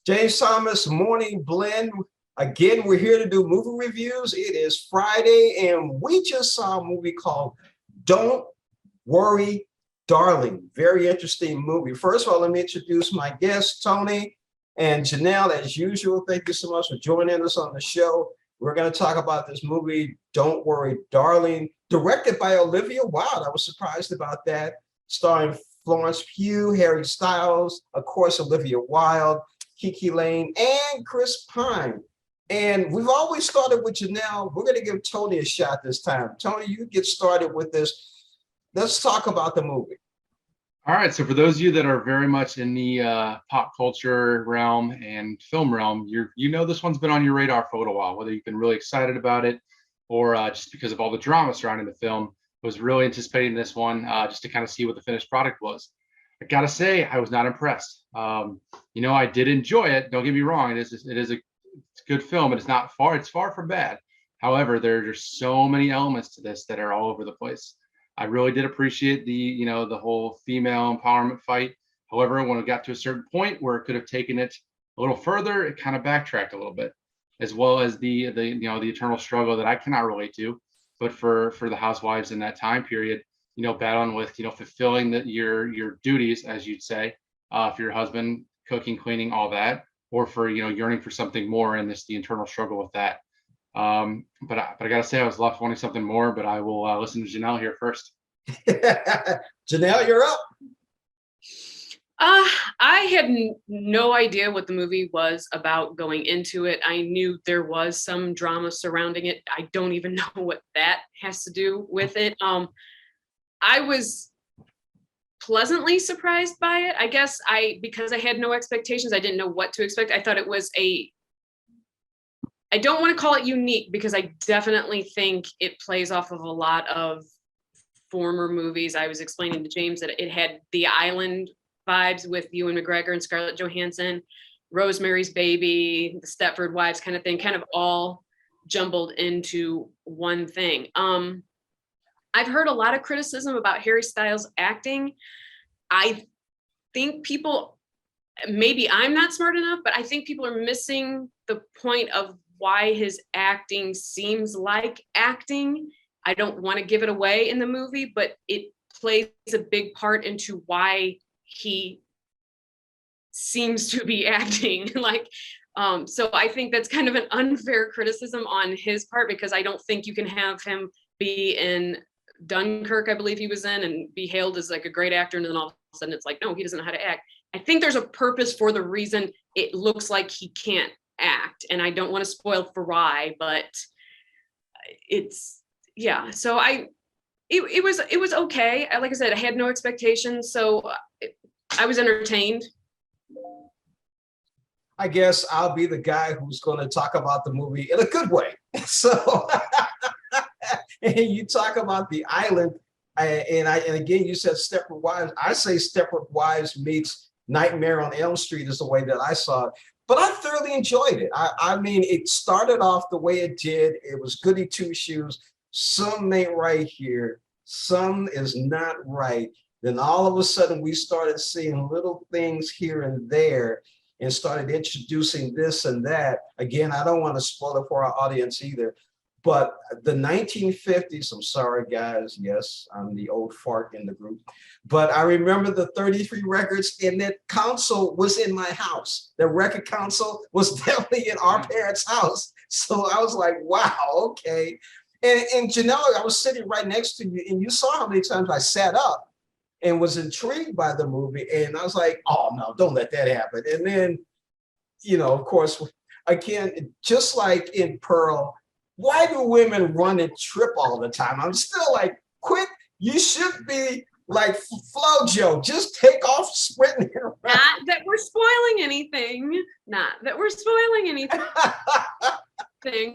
James Thomas Morning Blend. Again, we're here to do movie reviews. It is Friday, and we just saw a movie called Don't Worry, Darling. Very interesting movie. First of all, let me introduce my guests, Tony and Janelle. As usual, thank you so much for joining us on the show. We're going to talk about this movie, Don't Worry, Darling, directed by Olivia Wilde. I was surprised about that. Starring Florence Pugh, Harry Styles, of course, Olivia Wilde, Kiki Lane, and Chris Pine. And we've always started with Janelle. We're going to give Tony a shot this time. Tony, you get started with this. Let's talk about the movie. All right. So for those of you that are very much in the pop culture realm and film realm, you know this one's been on your radar for a little while, whether you've been really excited about it or just because of all the drama surrounding the film. I was really anticipating this one just to kind of see what the finished product was. I got to say, I was not impressed. I did enjoy it. Don't get me wrong. It is a good film, and it's far from bad. However, there's so many elements to this that are all over the place. I really did appreciate the whole female empowerment fight. However, when it got to a certain point where it could have taken it a little further, it kind of backtracked a little bit, as well as the eternal struggle that I cannot relate to, but for the housewives in that time period, battling with, fulfilling your duties, as you'd say, for your husband, cooking, cleaning, all that, or for, yearning for something more, and the internal struggle with that. But I gotta say, I was left wanting something more, but I will listen to Janelle here first. Janelle, you're up. I had no idea what the movie was about going into it. I knew there was some drama surrounding it. I don't even know what that has to do with it. I was pleasantly surprised by it. I guess because I had no expectations, I didn't know what to expect. I thought it was I don't want to call it unique, because I definitely think it plays off of a lot of former movies. I was explaining to James that it had The Island vibes with Ewan McGregor and Scarlett Johansson, Rosemary's Baby, The Stepford Wives kind of thing, kind of all jumbled into one thing. I've heard a lot of criticism about Harry Styles' acting. I think maybe I'm not smart enough, but I think people are missing the point of why his acting seems like acting. I don't want to give it away in the movie, but it plays a big part into why he seems to be acting. So I think that's kind of an unfair criticism on his part, because I don't think you can have him be in Dunkirk, I believe he was in, and be hailed as like a great actor, and then all of a sudden it's like, no, he doesn't know how to act. I think there's a purpose for the reason it looks like he can't act, and I don't want to spoil for why, but so it was okay. Like I said, I had no expectations, so I was entertained. I guess I'll be the guy who's going to talk about the movie in a good way. So and you talk about The Island, and again, you said Stepford Wives. I say Stepford Wives meets Nightmare on Elm Street is the way that I saw it. But I thoroughly enjoyed it. I mean, it started off the way it did. It was goody two shoes. Some ain't right here. Some is not right. Then all of a sudden, we started seeing little things here and there and started introducing this and that. Again, I don't want to spoil it for our audience either. But the 1950s, I'm sorry, guys. Yes, I'm the old fart in the group. But I remember the 33 records, and that console was in my house. The record console was definitely in our parents' house. So I was like, wow, okay. And Janelle, I was sitting right next to you, and you saw how many times I sat up and was intrigued by the movie. And I was like, oh, no, don't let that happen. And then, of course, again, just like in Pearl, why do women run and trip all the time? I'm still like, quit. You should be like FloJo. Just take off sprinting around. Not that we're spoiling anything.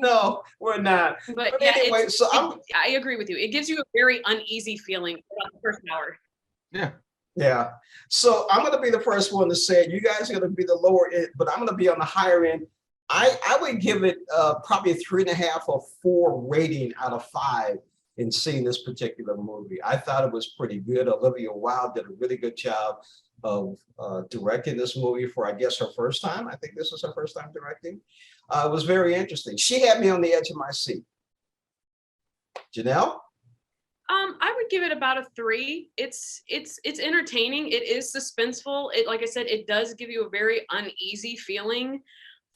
No, we're not. But yeah, anyway, I agree with you. It gives you a very uneasy feeling about the first hour. Yeah. So I'm going to be the first one to say it. You guys are going to be the lower end, but I'm going to be on the higher end. I would give it probably a 3.5 or 4 rating out of 5 in seeing this particular movie. I thought it was pretty good. Olivia Wilde did a really good job. of directing this movie for, I guess, her first time. I think this was her first time directing. It was very interesting. She had me on the edge of my seat. Janelle? I would give it about a 3. It's entertaining. It is suspenseful. It, like I said, it does give you a very uneasy feeling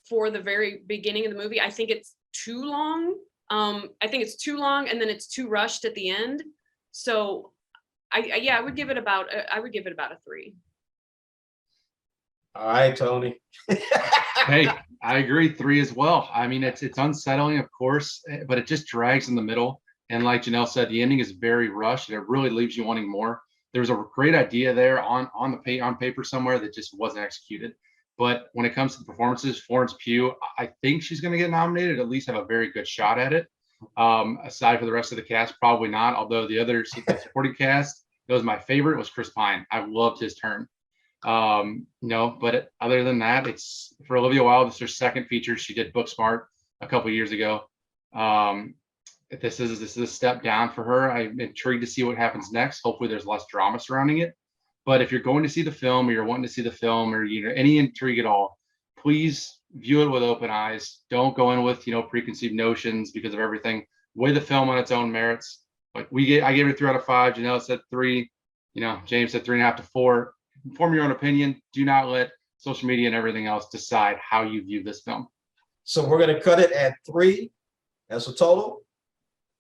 for the very beginning of the movie. I think it's too long. I think it's too long, and then it's too rushed at the end. So, I would give it about a 3. All right, Tony. Hey, I agree, 3 as well. I mean, it's unsettling, of course, but it just drags in the middle. And like Janelle said, the ending is very rushed, and it really leaves you wanting more. There's a great idea there on paper somewhere that just wasn't executed. But when it comes to the performances, Florence Pugh, I think she's going to get nominated, at least have a very good shot at it. Aside for the rest of the cast, probably not. Although the other supporting cast, that was my favorite, was Chris Pine. I loved his turn. But other than that, it's for Olivia Wilde. It's her second feature. She did Booksmart a couple years ago. This is a step down for her. I'm intrigued to see what happens next. Hopefully there's less drama surrounding it. But if you're going to see the film, or you're wanting to see the film, or any intrigue at all, please view it with open eyes. Don't go in with preconceived notions because of everything. Weigh the film on its own merits. Like I gave it a 3 out of 5. Janelle said 3. James said 3.5 to 4. Form your own opinion. Do not let social media and everything else decide how you view this film. So we're going to cut it at 3 as a total.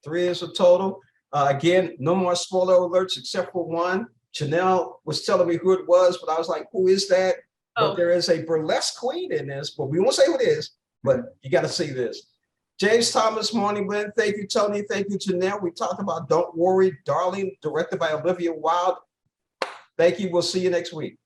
3 is a total. Again, no more spoiler alerts except for one. Janelle was telling me who it was, but I was like, who is that? But there is a burlesque queen in this, but we won't say who it is, but you got to see this. James Thomas, Morning Blend. Thank you, Tony. Thank you, Janelle. We talked about Don't Worry, Darling, directed by Olivia Wilde. Thank you. We'll see you next week.